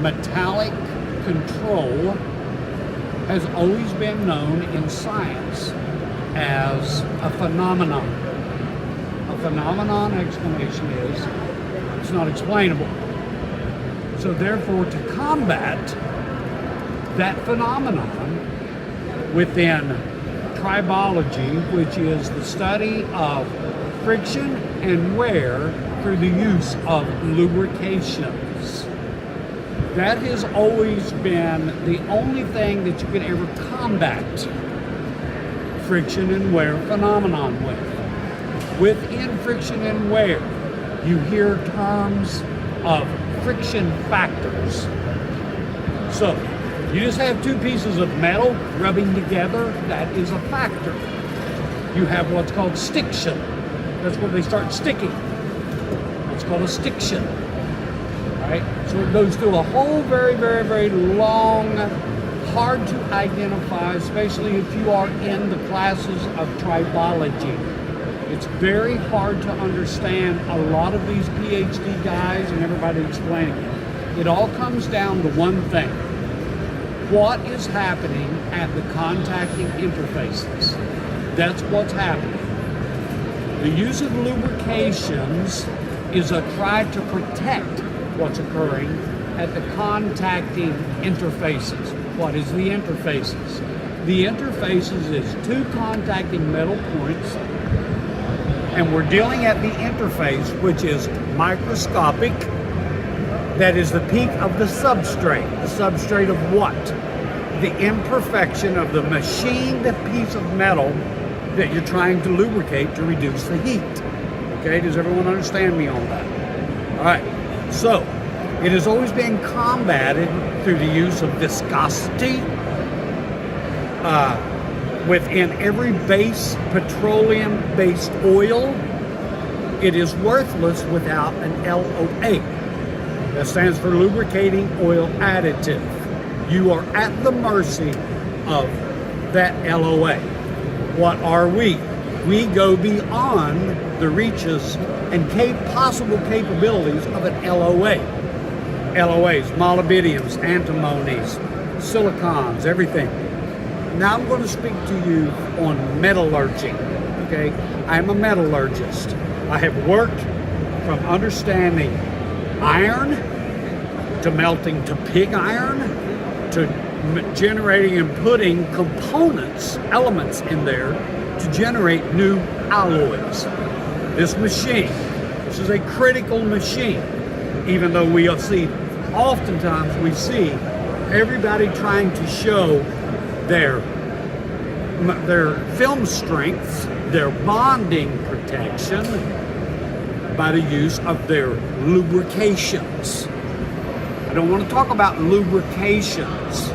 metallic control has always been known in science as a phenomenon. A phenomenon explanation is it's not explainable. So therefore, to combat that phenomenon within tribology, which is the study of friction and wear through the use of lubrications, that has always been the only thing that you can ever combat friction and wear phenomenon with. Within friction and wear, you hear terms of friction factors. So, you just have two pieces of metal rubbing together, that is a factor. You have what's called stiction. That's where they start sticking. It's called a stiction. Right? So it goes through a whole very, very, very long, hard to identify, especially if you are in the classes of tribology. It's very hard to understand a lot of these PhD guys and everybody explaining it. It all comes down to one thing. What is happening at the contacting interfaces? That's what's happening. The use of lubrications is a try to protect what's occurring at the contacting interfaces. What is the interfaces? The interfaces is two contacting metal points, and we're dealing at the interface, which is microscopic. That is the peak of the substrate. The substrate of what? The imperfection of the machined piece of metal that you're trying to lubricate to reduce the heat. Okay, does everyone understand me on that? All right, so it has always been combated through the use of viscosity. Within every base petroleum-based oil, it is worthless without an LOA. That stands for lubricating oil additive. You are at the mercy of that LOA. What are we? We go beyond the reaches and possible capabilities of an LOA. LOAs, molybdenums, antimonies, silicons, everything. Now I'm going to speak to you on metallurgy. Okay, I'm a metallurgist. I have worked from understanding iron to melting to pig iron to generating and putting components, elements in there to generate new alloys. This machine, this is a critical machine, even though we see, oftentimes we see everybody trying to show their film strength, their bonding protection by the use of their lubrications. I don't want to talk about lubrications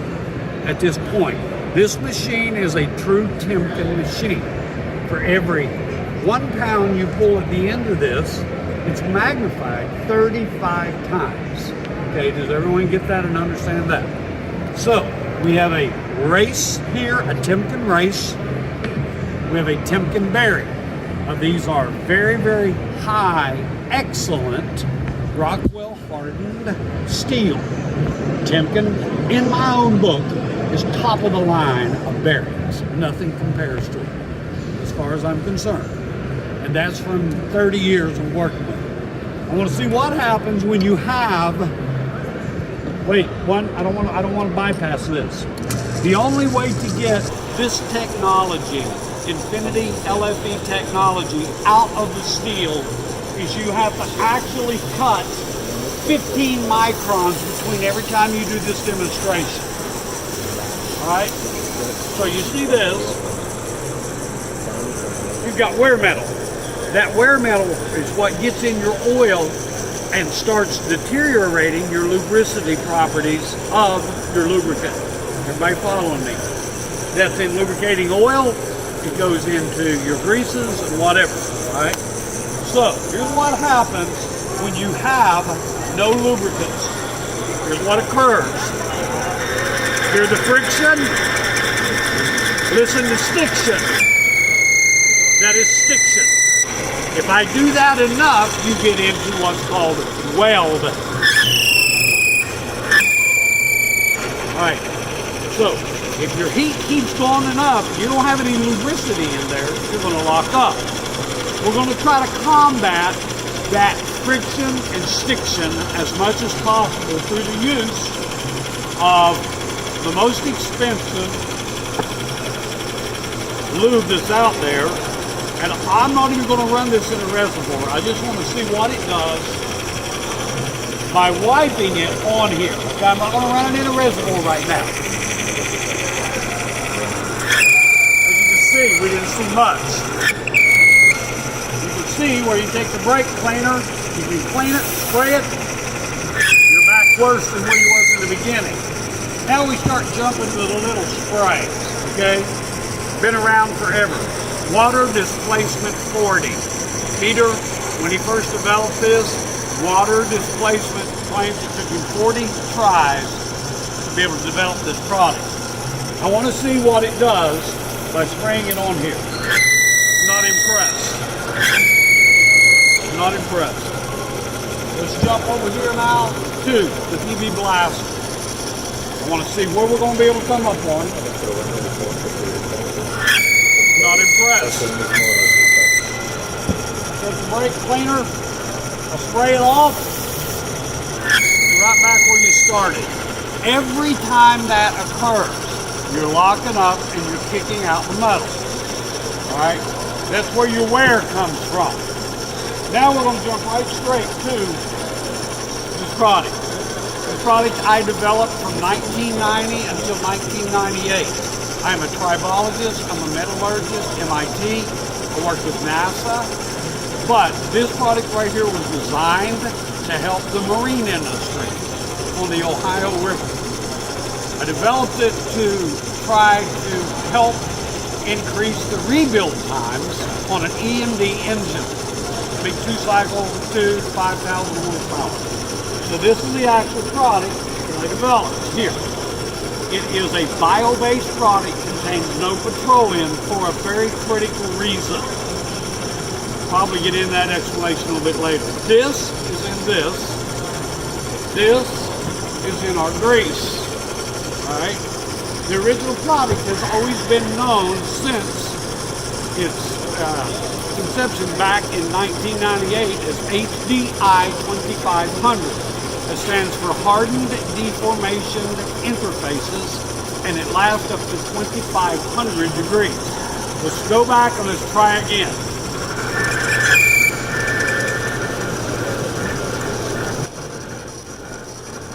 at this point. This machine is a true Timken machine. For every 1 pound you pull at the end of this, it's magnified 35 times. Okay, does everyone get that and understand that? So, we have a race here, a Timken race. We have a Timken bearing. These are very, very high, excellent Rockwell hardened steel. Timken, in my own book, is top of the line of bearings. Nothing compares to it, as far as I'm concerned. And that's from 30 years of working with it. I want to see what happens when you have. Wait, I don't want to bypass this. The only way to get this technology, Infinity LFE technology, out of the steel is you have to actually cut 15 microns between every time you do this demonstration. All right? So you see this. You've got wear metal. That wear metal is what gets in your oil and starts deteriorating your lubricity properties of your lubricant. Everybody following me? That's in lubricating oil. It goes into your greases and whatever, all right? So, here's what happens when you have no lubricants. Here's what occurs. Hear the friction. Listen to stiction. That is stiction. If I do that enough, you get into what's called weld. All right, so if your heat keeps going enough, you don't have any lubricity in there, you're going to lock up. We're going to try to combat that friction and stiction as much as possible through the use of the most expensive lube that's out there. And I'm not even going to run this in a reservoir. I just want to see what it does by wiping it on here. Okay, I'm not going to run it in a reservoir right now. As you can see, we didn't see much. You can see where you take the brake cleaner, you can clean it, spray it, you're back worse than where you was in the beginning. Now we start jumping to the little sprays, okay? Been around forever. Water displacement 40. Peter, when he first developed this, water displacement claims it took him 40 tries to be able to develop this product. I want to see what it does by spraying it on here. Not impressed. Not impressed. Let's jump over here now to the PB Blaster. I want to see where we're going to be able to come up on. Not impressed. Take the brake cleaner, I'll spray it off, you're right back where you started. Every time that occurs, you're locking up and you're kicking out the metal. All right? That's where your wear comes from. Now we're going to jump right straight to this product. The product I developed from 1990 until 1998. I am a tribologist, I'm a metallurgist, MIT, I worked with NASA, but this product right here was designed to help the marine industry on the Ohio River. I developed it to try to help increase the rebuild times on an EMD engine, big 2-cycle, 5,000 horsepower. So this is the actual product that I developed here. It is a bio-based product, contains no petroleum for a very critical reason. Probably get into that explanation a little bit later. This is in this. This is in our grease. All right. The original product has always been known since its conception back in 1998 as HDI 2500. It stands for Hardened Deformation Interfaces, and it lasts up to 2,500 degrees. Let's go back and let's try again.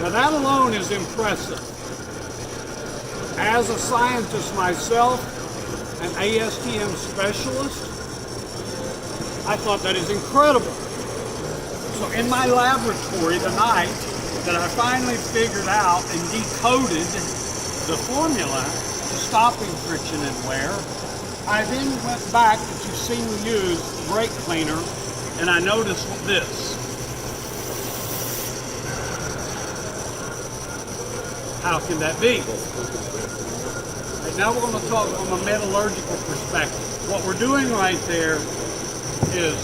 Now that alone is impressive. As a scientist myself, an ASTM specialist, I thought that is incredible. So in my laboratory the night that I finally figured out and decoded the formula to stopping friction and wear, I then went back, that you've seen me use brake cleaner, and I noticed this. How can that be? Right, now we're going to talk from a metallurgical perspective. What we're doing right there is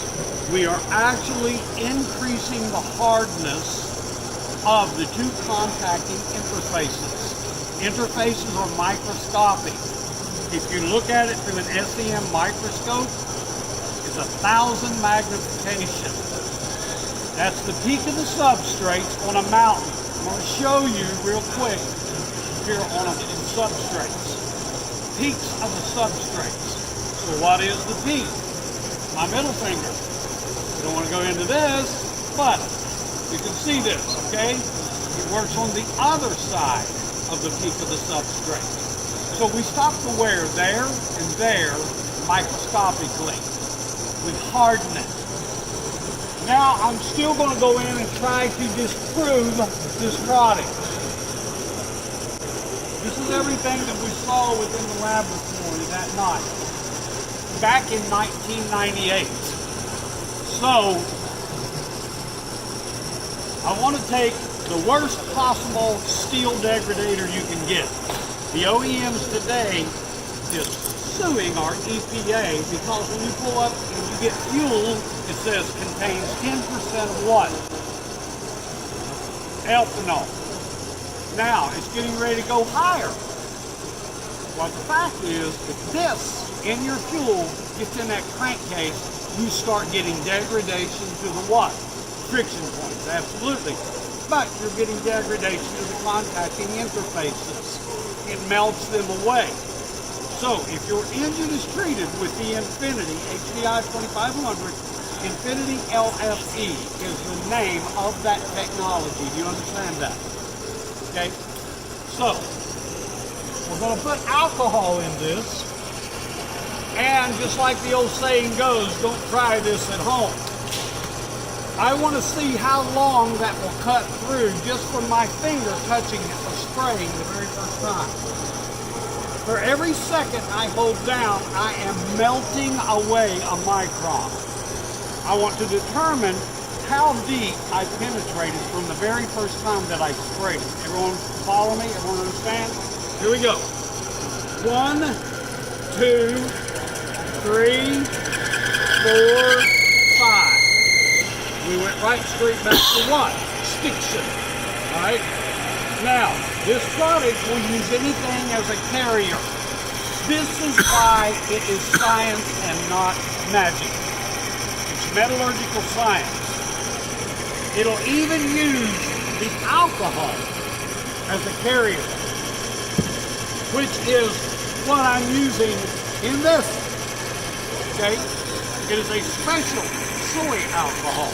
we are actually increasing the hardness of the two contacting interfaces. Interfaces are microscopic. If you look at it through an SEM microscope, it's 1,000 magnification. That's the peak of the substrates on a mountain. I'm going to show you real quick here on substrates. Peaks of the substrates. So what is the peak? My middle finger. We don't want to go into this, but you can see this, okay? It works on the other side of the peak of the substrate. So we stop the wear there and there microscopically. We harden it. Now I'm still going to go in and try to disprove this product. This is everything that we saw within the laboratory that night, back in 1998. So, I want to take the worst possible steel degradator you can get. The OEMs today is suing our EPA because when you pull up and you get fuel, it says contains 10% of what? Ethanol. Now, it's getting ready to go higher. Well, the fact is, if this in your fuel gets in that crankcase, you start getting degradation to the what? Friction points, absolutely. But you're getting degradation to the contacting interfaces. It melts them away. So if your engine is treated with the Infiniti HDI 2500, Infiniti LFE is the name of that technology. Do you understand that? Okay? So, we're going to put alcohol in this. And just like the old saying goes, don't try this at home. I want to see how long that will cut through just from my finger touching it or spraying the very first time. For every second I hold down, I am melting away a micron. I want to determine how deep I penetrated from the very first time that I sprayed it. Everyone follow me? Everyone understand? Here we go. 1, 2, 3, 4, 5. We went right straight back to what? Stiction. All right? Now, this product will use anything as a carrier. This is why it is science and not magic. It's metallurgical science. It'll even use the alcohol as a carrier, which is what I'm using in this. Okay? It is a special soy alcohol.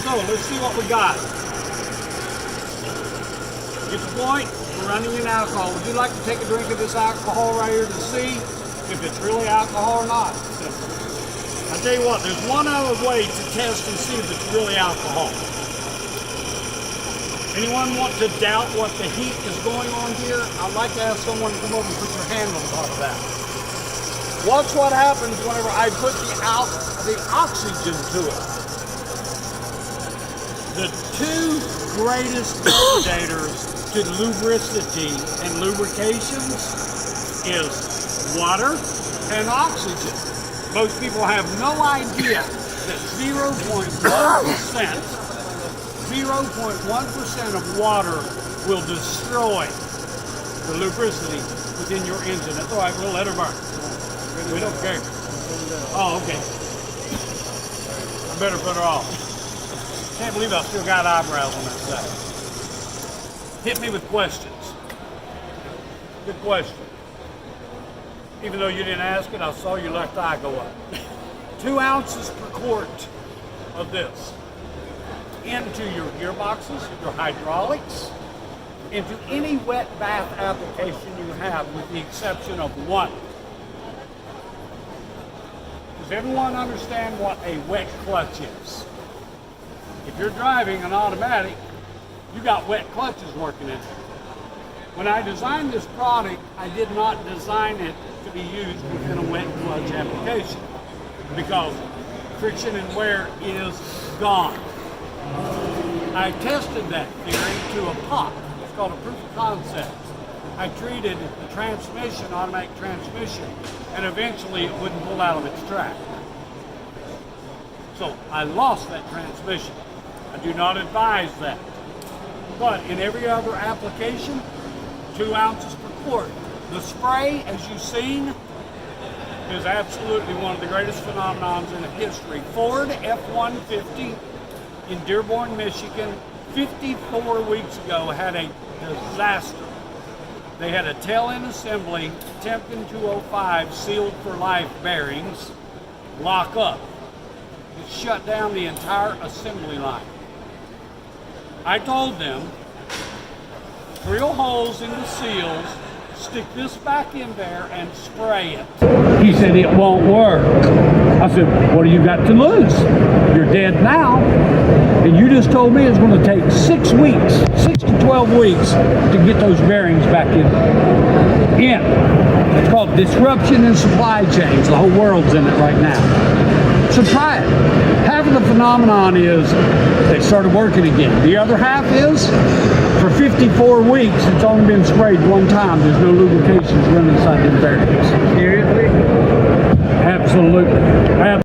So let's see what we got. Get the point? We're running in alcohol. Would you like to take a drink of this alcohol right here to see if it's really alcohol or not? Simple. I'll tell you what, there's one other way to test and see if it's really alcohol. Anyone want to doubt what the heat is going on here? I'd like to have someone come over and put your hand on top of that. Watch what happens whenever I put the oxygen to it. The two greatest degradators to lubricity and lubrications is water and oxygen. Most people have no idea that 0.1% of water will destroy the lubricity within your engine. That's all right, we'll let her burn. We don't care. Oh, okay. I better put her off. Can't believe I still got eyebrows on that side. Hit me with questions. Good question. Even though you didn't ask it, I saw your left eye go up. 2 ounces per quart of this into your gearboxes, your hydraulics, into any wet bath application you have, with the exception of one. Does everyone understand what a wet clutch is? If you're driving an automatic, you got wet clutches working in it. When I designed this product, I did not design it to be used within a wet clutch application because friction and wear is gone. I tested that theory to a POC. It's called a proof of concept. I treated the transmission, automatic transmission, and eventually it wouldn't pull out of its track. So I lost that transmission. I do not advise that. But in every other application, 2 ounces per quart. The spray, as you've seen, is absolutely one of the greatest phenomenons in history. Ford F-150 in Dearborn, Michigan, 54 weeks ago had a disaster. They had a tail-end assembly, Temkin 205 sealed for life bearings, lock up. It shut down the entire assembly line. I told them, drill holes in the seals, stick this back in there and spray it. He said, it won't work. I said, what do you got to lose? You're dead now. And you just told me it's going to take 6 weeks, 6 to 12 weeks to get those bearings back in. It's called disruption in supply chains. The whole world's in it right now. So try it. Half of the phenomenon is they started working again. The other half is for 54 weeks, it's only been sprayed one time. There's no lubrications running inside the bearings. Seriously? Absolutely.